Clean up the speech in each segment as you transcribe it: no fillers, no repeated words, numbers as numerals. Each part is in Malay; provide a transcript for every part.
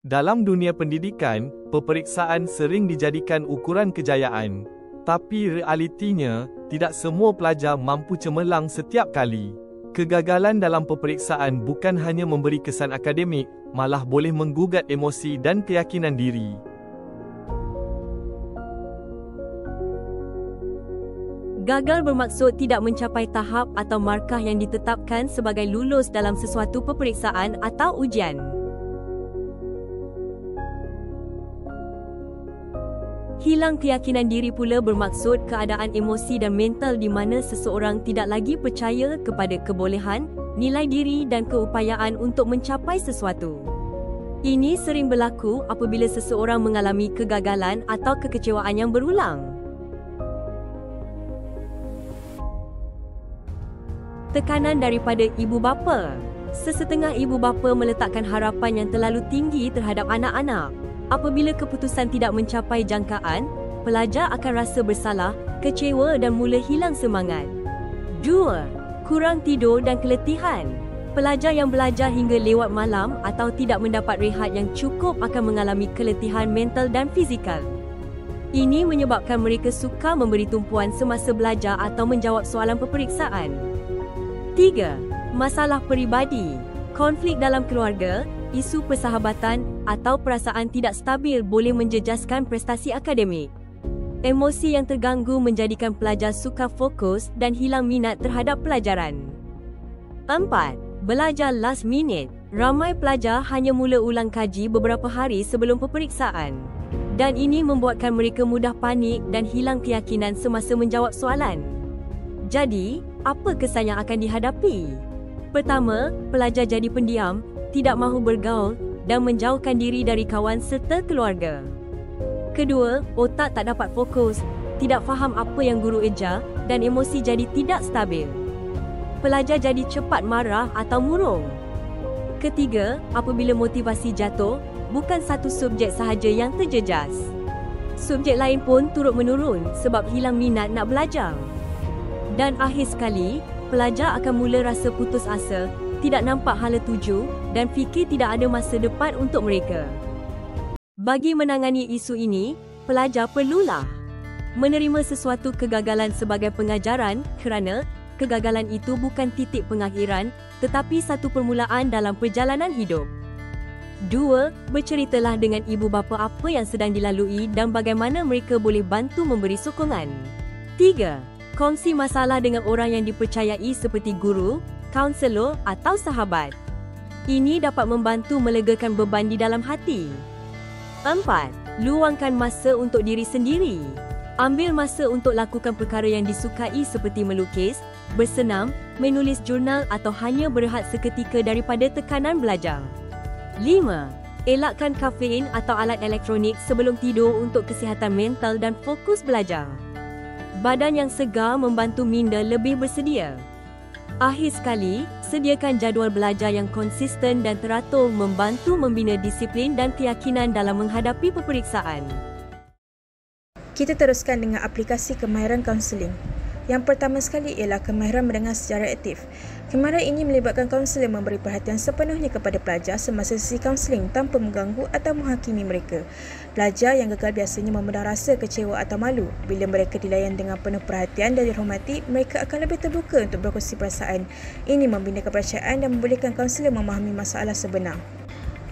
Dalam dunia pendidikan, peperiksaan sering dijadikan ukuran kejayaan. Tapi realitinya, tidak semua pelajar mampu cemerlang setiap kali. Kegagalan dalam peperiksaan bukan hanya memberi kesan akademik, malah boleh menggugat emosi dan keyakinan diri. Gagal bermaksud tidak mencapai tahap atau markah yang ditetapkan sebagai lulus dalam sesuatu peperiksaan atau ujian. Hilang keyakinan diri pula bermaksud keadaan emosi dan mental di mana seseorang tidak lagi percaya kepada kebolehan, nilai diri dan keupayaan untuk mencapai sesuatu. Ini sering berlaku apabila seseorang mengalami kegagalan atau kekecewaan yang berulang. Tekanan daripada ibu bapa. Sesetengah ibu bapa meletakkan harapan yang terlalu tinggi terhadap anak-anak. Apabila keputusan tidak mencapai jangkaan, pelajar akan rasa bersalah, kecewa dan mula hilang semangat. 2. Kurang tidur dan keletihan. Pelajar yang belajar hingga lewat malam atau tidak mendapat rehat yang cukup akan mengalami keletihan mental dan fizikal. Ini menyebabkan mereka sukar memberi tumpuan semasa belajar atau menjawab soalan peperiksaan. 3. Masalah peribadi. Konflik dalam keluarga, isu persahabatan atau perasaan tidak stabil boleh menjejaskan prestasi akademik. Emosi yang terganggu menjadikan pelajar sukar fokus dan hilang minat terhadap pelajaran. 4. Belajar last minute. Ramai pelajar hanya mula ulang kaji beberapa hari sebelum peperiksaan. Dan ini membuatkan mereka mudah panik dan hilang keyakinan semasa menjawab soalan. Jadi, apa kesan yang akan dihadapi? Pertama, pelajar jadi pendiam, tidak mahu bergaul dan menjauhkan diri dari kawan serta keluarga. Kedua, otak tak dapat fokus, tidak faham apa yang guru ejar dan emosi jadi tidak stabil. Pelajar jadi cepat marah atau murung. Ketiga, apabila motivasi jatuh, bukan satu subjek sahaja yang terjejas. Subjek lain pun turut menurun sebab hilang minat nak belajar. Dan akhir sekali, pelajar akan mula rasa putus asa, tidak nampak hala tuju dan fikir tidak ada masa depan untuk mereka. Bagi menangani isu ini, pelajar perlulah menerima sesuatu kegagalan sebagai pengajaran kerana kegagalan itu bukan titik pengakhiran tetapi satu permulaan dalam perjalanan hidup. 2. Berceritalah dengan ibu bapa apa yang sedang dilalui dan bagaimana mereka boleh bantu memberi sokongan. 3. Kongsi masalah dengan orang yang dipercayai seperti guru, kaunselor atau sahabat. Ini dapat membantu melegakan beban di dalam hati. 4. Luangkan masa untuk diri sendiri. Ambil masa untuk lakukan perkara yang disukai seperti melukis, bersenam, menulis jurnal atau hanya berehat seketika daripada tekanan belajar. 5. Elakkan kafein atau alat elektronik sebelum tidur untuk kesihatan mental dan fokus belajar. Badan yang segar membantu minda lebih bersedia. Akhir sekali, sediakan jadual belajar yang konsisten dan teratur membantu membina disiplin dan keyakinan dalam menghadapi peperiksaan. Kita teruskan dengan aplikasi kemahiran kaunseling. Yang pertama sekali ialah kemahiran mendengar secara aktif. Kemahiran ini melibatkan kaunselor memberi perhatian sepenuhnya kepada pelajar semasa sesi kaunseling tanpa mengganggu atau menghakimi mereka. Pelajar yang gagal biasanya memendam rasa kecewa atau malu. Bila mereka dilayan dengan penuh perhatian dan dihormati, mereka akan lebih terbuka untuk berkongsi perasaan. Ini membina kepercayaan dan membolehkan kaunselor memahami masalah sebenar.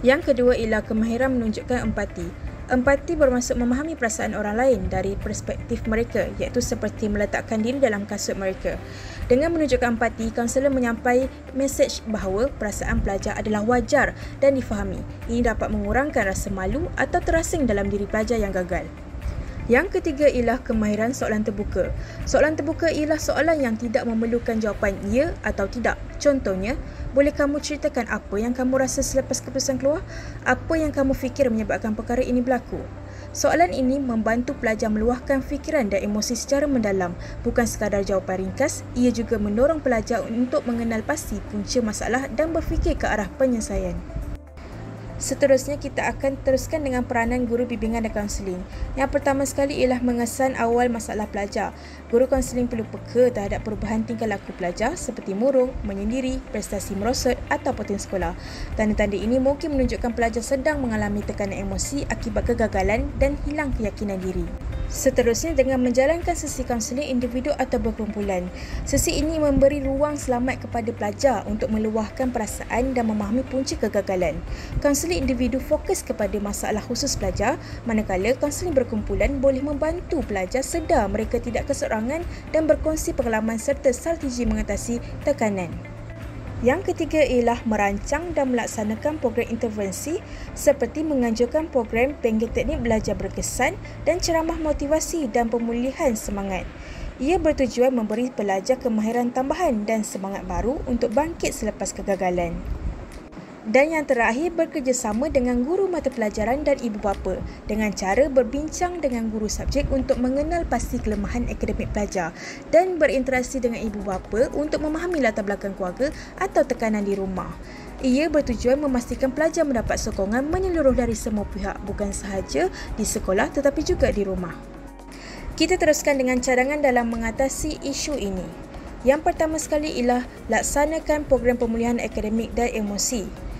Yang kedua ialah kemahiran menunjukkan empati. Empati bermaksud memahami perasaan orang lain dari perspektif mereka, iaitu seperti meletakkan diri dalam kasut mereka. Dengan menunjukkan empati, kaunselor menyampaikan mesej bahawa perasaan pelajar adalah wajar dan difahami. Ini dapat mengurangkan rasa malu atau terasing dalam diri pelajar yang gagal. Yang ketiga ialah kemahiran soalan terbuka. Soalan terbuka ialah soalan yang tidak memerlukan jawapan ya atau tidak. Contohnya, boleh kamu ceritakan apa yang kamu rasa selepas keputusan keluar? Apa yang kamu fikir menyebabkan perkara ini berlaku? Soalan ini membantu pelajar meluahkan fikiran dan emosi secara mendalam. Bukan sekadar jawapan ringkas, ia juga mendorong pelajar untuk mengenal pasti punca masalah dan berfikir ke arah penyelesaian. Seterusnya, kita akan teruskan dengan peranan guru bimbingan dan kaunseling. Yang pertama sekali ialah mengesan awal masalah pelajar. Guru kaunseling perlu peka terhadap perubahan tingkah laku pelajar seperti murung, menyendiri, prestasi merosot atau putus sekolah. Tanda-tanda ini mungkin menunjukkan pelajar sedang mengalami tekanan emosi akibat kegagalan dan hilang keyakinan diri. Seterusnya, dengan menjalankan sesi kaunseling individu atau berkumpulan. Sesi ini memberi ruang selamat kepada pelajar untuk meluahkan perasaan dan memahami punca kegagalan. Kaunseling individu fokus kepada masalah khusus pelajar, manakala kaunseling berkumpulan boleh membantu pelajar sedar mereka tidak keseorangan dan berkongsi pengalaman serta strategi mengatasi tekanan. Yang ketiga ialah merancang dan melaksanakan program intervensi seperti menganjurkan program bengkel teknik belajar berkesan dan ceramah motivasi dan pemulihan semangat. Ia bertujuan memberi pelajar kemahiran tambahan dan semangat baru untuk bangkit selepas kegagalan. Dan yang terakhir, bekerjasama dengan guru mata pelajaran dan ibu bapa dengan cara berbincang dengan guru subjek untuk mengenal pasti kelemahan akademik pelajar dan berinteraksi dengan ibu bapa untuk memahami latar belakang keluarga atau tekanan di rumah. Ia bertujuan memastikan pelajar mendapat sokongan menyeluruh dari semua pihak, bukan sahaja di sekolah tetapi juga di rumah. Kita teruskan dengan cadangan dalam mengatasi isu ini. Yang pertama sekali ialah laksanakan program pemulihan akademik dan emosi.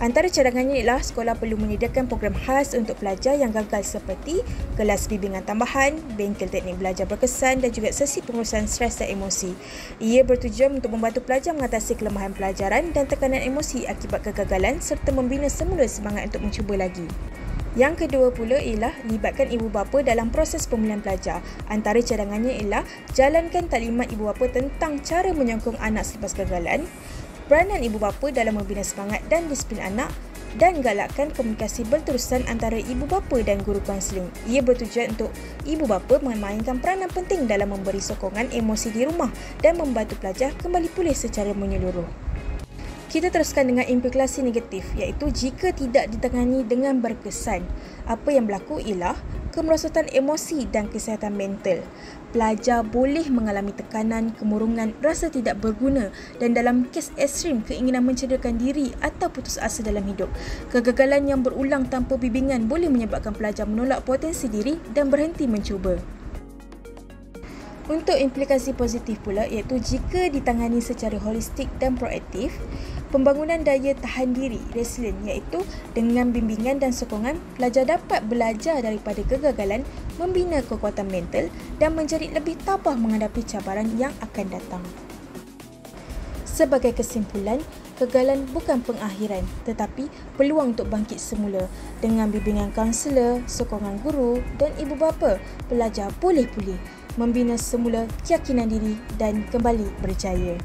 Antara cadangannya ialah sekolah perlu menyediakan program khas untuk pelajar yang gagal seperti kelas bimbingan tambahan, bengkel teknik belajar berkesan dan juga sesi pengurusan stres dan emosi. Ia bertujuan untuk membantu pelajar mengatasi kelemahan pelajaran dan tekanan emosi akibat kegagalan serta membina semula semangat untuk mencuba lagi. Yang kedua pula ialah libatkan ibu bapa dalam proses pemulihan pelajar. Antara cadangannya ialah jalankan taklimat ibu bapa tentang cara menyokong anak selepas kegagalan, peranan ibu bapa dalam membina semangat dan disiplin anak dan galakkan komunikasi berterusan antara ibu bapa dan guru kaunseling. Ia bertujuan untuk ibu bapa memainkan peranan penting dalam memberi sokongan emosi di rumah dan membantu pelajar kembali pulih secara menyeluruh. Kita teruskan dengan implikasi negatif, iaitu jika tidak ditangani dengan berkesan. Apa yang berlaku ialah kemerosotan emosi dan kesihatan mental. Pelajar boleh mengalami tekanan, kemurungan, rasa tidak berguna dan dalam kes ekstrim keinginan mencederakan diri atau putus asa dalam hidup. Kegagalan yang berulang tanpa bimbingan boleh menyebabkan pelajar menolak potensi diri dan berhenti mencuba. Untuk implikasi positif pula, iaitu jika ditangani secara holistik dan proaktif, pembangunan daya tahan diri resilient, iaitu dengan bimbingan dan sokongan, pelajar dapat belajar daripada kegagalan, membina kekuatan mental dan menjadi lebih tabah menghadapi cabaran yang akan datang. Sebagai kesimpulan, kegagalan bukan pengakhiran tetapi peluang untuk bangkit semula. Dengan bimbingan kaunselor, sokongan guru dan ibu bapa, pelajar boleh pulih, membina semula keyakinan diri dan kembali berjaya.